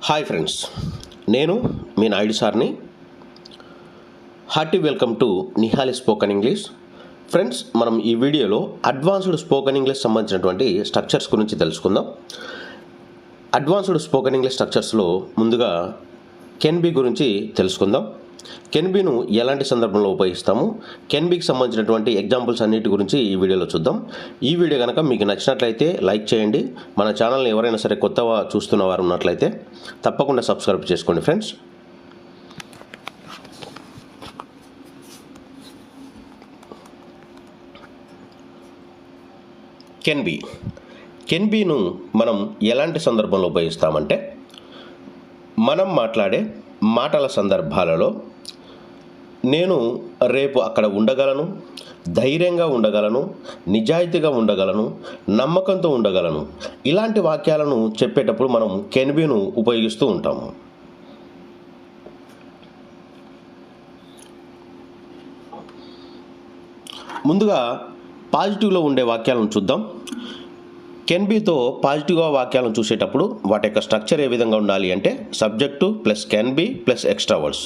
Hi friends, నేను మీ నాయుడు సార్ని. Hearty welcome to Nihali spoken English. Friends, మనం ఈ వీడియోలో అడ్వాన్స్డ్ స్పోకెన్ ఇంగ్లీష్ సంబంధించినటువంటి స్ట్రక్చర్స్ గురించి తెలుసుకుందాం. అడ్వాన్స్డ్ స్పోకెన్ ఇంగ్లీష్ స్ట్రక్చర్స్లో ముందుగా కెన్ బి గురించి తెలుసుకుందాం. కెన్ బిను ఎలాంటి సందర్భంలో ఉపయోగిస్తాము, కెన్ బికి సంబంధించినటువంటి ఎగ్జాంపుల్స్ అన్నిటి గురించి ఈ వీడియోలో చూద్దాం. ఈ వీడియో కనుక మీకు నచ్చినట్లయితే లైక్ చేయండి. మన ఛానల్ని ఎవరైనా సరే కొత్తగా చూస్తున్న వారు ఉన్నట్లయితే తప్పకుండా సబ్స్క్రైబ్ చేసుకోండి ఫ్రెండ్స్. కెన్ బిను మనం ఎలాంటి సందర్భంలో ఉపయోగిస్తామంటే, మనం మాట్లాడే మాటల సందర్భాలలో నేను రేపు అక్కడ ఉండగలను, ధైర్యంగా ఉండగలను, నిజాయితీగా ఉండగలను, నమ్మకంతో ఉండగలను, ఇలాంటి వాక్యాలను చెప్పేటప్పుడు మనం కెన్ బిను ఉపయోగిస్తూ ఉంటాము. ముందుగా పాజిటివ్లో ఉండే వాక్యాలను చూద్దాం. కెన్ బితో పాజిటివ్గా వాక్యాలను చూసేటప్పుడు వాటి యొక్క స్ట్రక్చర్ ఏ విధంగా ఉండాలి అంటే, subject plus can be plus extra words.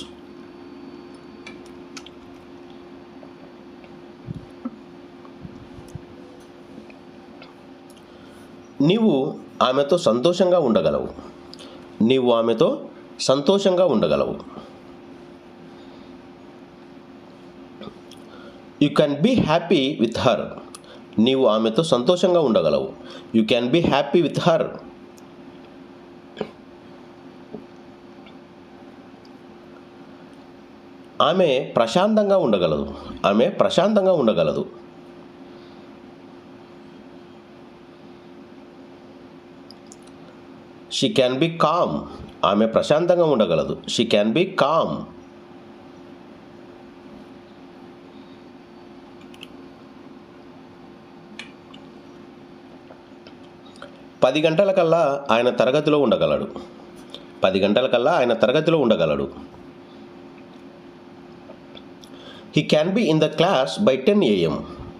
నీవు ఆమెతో సంతోషంగా ఉండగలవు. నీవు ఆమెతో సంతోషంగా ఉండగలవు. You can be happy with her. నీవు ఆమెతో సంతోషంగా ఉండగలవు. You can be happy with her. ఆమె ప్రశాంతంగా ఉండగలదు. ఆమె ప్రశాంతంగా ఉండగలదు. She can be calm. ఆమె ప్రశాంతంగా ఉండగలదు. She can be calm. పది గంటలకల్లా ఆయన తరగతిలో ఉండగలడు. 10 గంటలకల్లా ఆయన తరగతిలో ఉండగలడు. He can be in the class by 10 AM.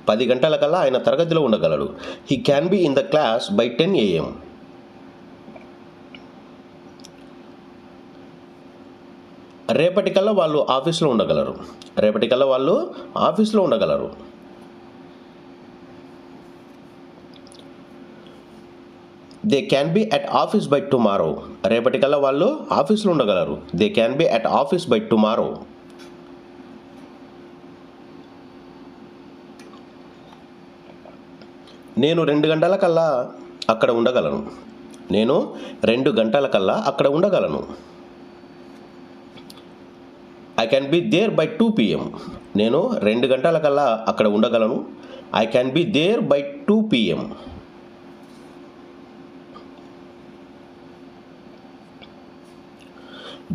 10 గంటలకల్లా ఆయన తరగతిలో ఉండగలడు. He can be in the class by 10 AM. రేపటికల్లా వాళ్ళు ఆఫీస్లో ఉండగలరు. రేపటికల్లా వాళ్ళు ఆఫీస్లో ఉండగలరు. They can be at office by tomorrow. రేపటికల్లా వాళ్ళు ఆఫీస్లో ఉండగలరు. They can be at office by tomorrow. నేను 2 గంటలకల్లా అక్కడ ఉండగలను. నేను 2 గంటలకల్లా అక్కడ ఉండగలను. I can be there by 2 PM. నేను 2 గంటలకల్లా అక్కడ ఉండగలను. I can be there by 2 PM.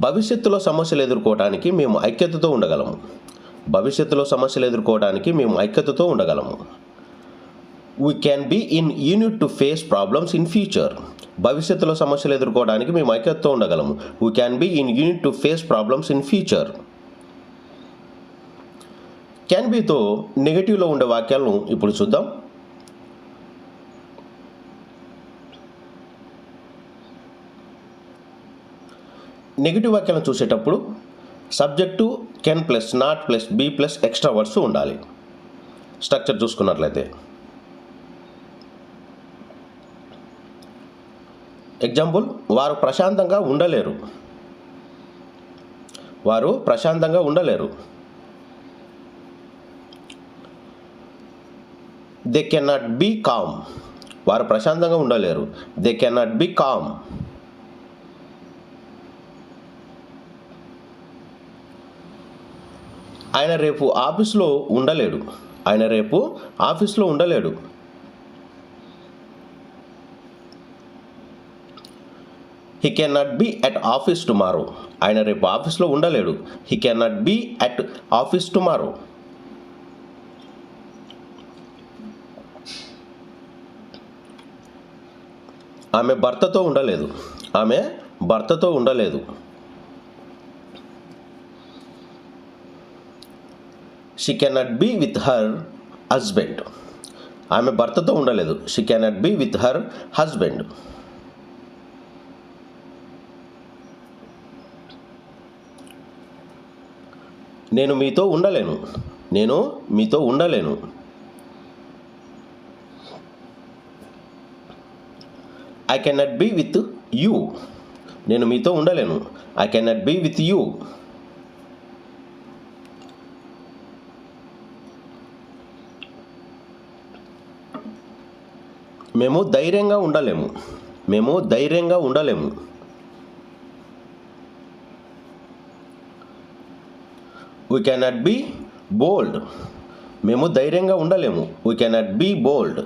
భవిష్యత్తులో సమస్యలు ఎదుర్కోవడానికి మేము ఐక్యతతో ఉండగలము. భవిష్యత్తులో సమస్యలు ఎదుర్కోవడానికి మేము ఐక్యతతో ఉండగలము. We can be in unit to face problems in future. భవిష్యత్తులో సమస్యలు ఎదుర్కోవడానికి మేము ఐక్యతతో ఉండగలము. We can be in unit to face problems in future. Can బీతో నెగటివ్లో ఉండే వాక్యాలను ఇప్పుడు చూద్దాం. నెగిటివ్ వాక్యాలను చూసేటప్పుడు subject can plus not plus be plus extra words ఉండాలి. స్ట్రక్చర్ చూసుకున్నట్లయితే, ఎగ్జాంపుల్, వారు ప్రశాంతంగా ఉండలేరు. వారు ప్రశాంతంగా ఉండలేరు. They can not be calm. వారు ప్రశాంతంగా ఉండలేరు. They can not be calm. ఆయన రేపు ఆఫీస్లో ఉండలేడు. ఆయన రేపు ఆఫీస్లో ఉండలేడు. He can not be at office tomorrow. ఆయన రేపు ఆఫీస్లో ఉండలేడు. He can not be at office tomorrow. ఆమె భర్తతో ఉండలేదు. ఆమె భర్తతో ఉండలేదు. She cannot be with her husband. ఆమె భర్తతో ఉండలేదు. She cannot be with her husband. నేను మీతో ఉండలేను. నేను మీతో ఉండలేను. I cannot be with you. నేను మీతో ఉండలేను. I cannot be with you. మేము ధైర్యంగా ఉండలేము. మేము ధైర్యంగా ఉండలేము. We cannot be bold. మేము ధైర్యంగా ఉండలేము. We cannot be bold.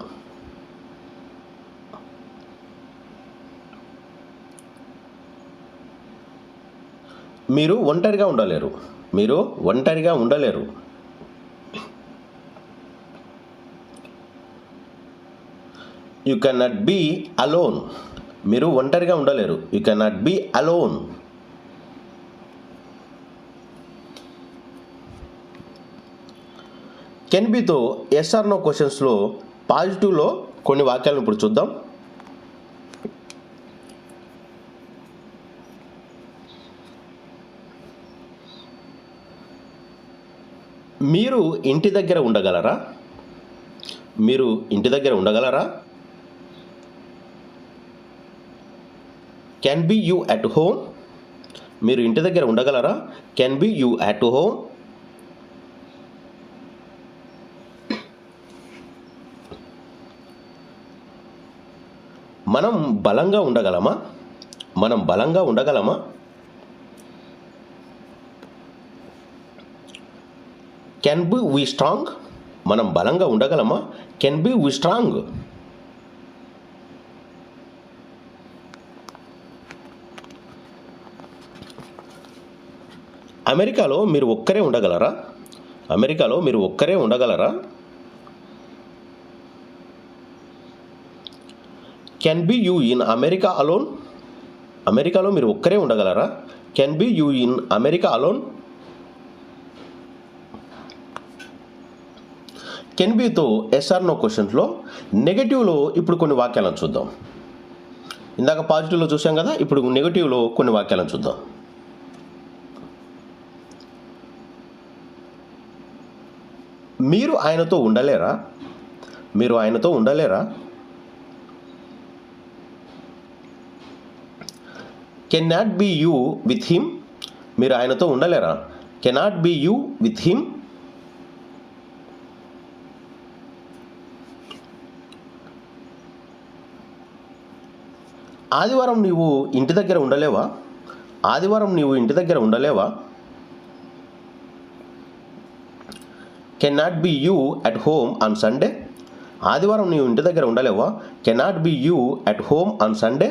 మీరు ఒంటరిగా ఉండలేరు. మీరు ఒంటరిగా ఉండలేరు. You cannot be alone. మీరు ఒంటరిగా ఉండలేరు. You cannot be alone. Can బీతో ఎస్ ఆర్ నో క్వశ్చన్స్లో పాజిటివ్లో కొన్ని వాక్యాలను ఇప్పుడు చూద్దాం. మీరు ఇంటి దగ్గర ఉండగలరా? మీరు ఇంటి దగ్గర ఉండగలరా? Can be you at home. మీరు ఇంటి దగ్గర ఉండగలరా? Can be you at home. మనం బలంగా ఉండగలమా? మనం బలంగా ఉండగలమా? Can be we strong. మనం బలంగా ఉండగలమా? Can be we strong. అమెరికాలో మీరు ఒక్కరే ఉండగలరా? అమెరికాలో మీరు ఒక్కరే ఉండగలరా? Can be you in America alone. అమెరికాలో మీరు ఒక్కరే ఉండగలరా? Can be you in America alone. Can బీతో ఎస్ఆర్ నో క్వశ్చన్స్లో నెగటివ్లో ఇప్పుడు కొన్ని వాక్యాలను చూద్దాం. ఇందాక పాజిటివ్లో చూసాం కదా, ఇప్పుడు నెగటివ్లో కొన్ని వాక్యాలను చూద్దాం. మీరు ఆయనతో ఉండలేరా? మీరు ఆయనతో ఉండలేరా? Cannot be you with him. మీరు ఆయనతో ఉండలేరా? Cannot be you with him. ఆదివారం నీవు ఇంటి దగ్గర ఉండలేవా? ఆదివారం నీవు ఇంటి దగ్గర ఉండలేవా? Cannot be you at home on Sunday. ఆదివారం నీవు ఇంటి దగ్గర ఉండలేవా? Cannot be you at home on Sunday.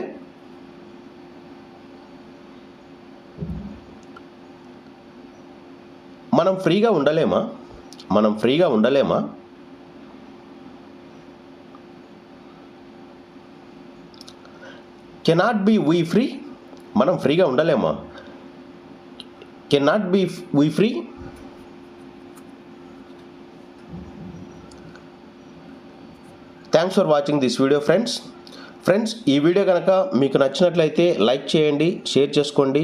మనం ఫ్రీగా ఉండలేమా? మనం ఫ్రీగా ఉండలేమా? Cannot be we free. మనం ఫ్రీగా ఉండలేమా? Cannot be we free. Thanks for watching this video friends ఈ వీడియో కనుక మీకు నచ్చినట్లయితే లైక్ చేయండి, షేర్ చేసుకోండి.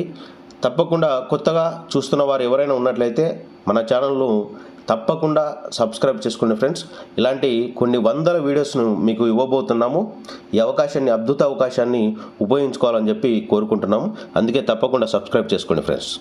తప్పకుండా కొత్తగా చూస్తున్న వారు ఎవరైనా ఉన్నట్లయితే మన ఛానల్ను తప్పకుండా సబ్స్క్రైబ్ చేసుకోండి ఫ్రెండ్స్. ఇలాంటి కొన్ని వందల వీడియోస్ను మీకు ఇవ్వబోతున్నాము. ఈ అవకాశాన్ని, అద్భుత అవకాశాన్ని ఉపయోగించుకోవాలని చెప్పి కోరుకుంటున్నాము. అందుకే తప్పకుండా సబ్స్క్రైబ్ చేసుకోండి ఫ్రెండ్స్.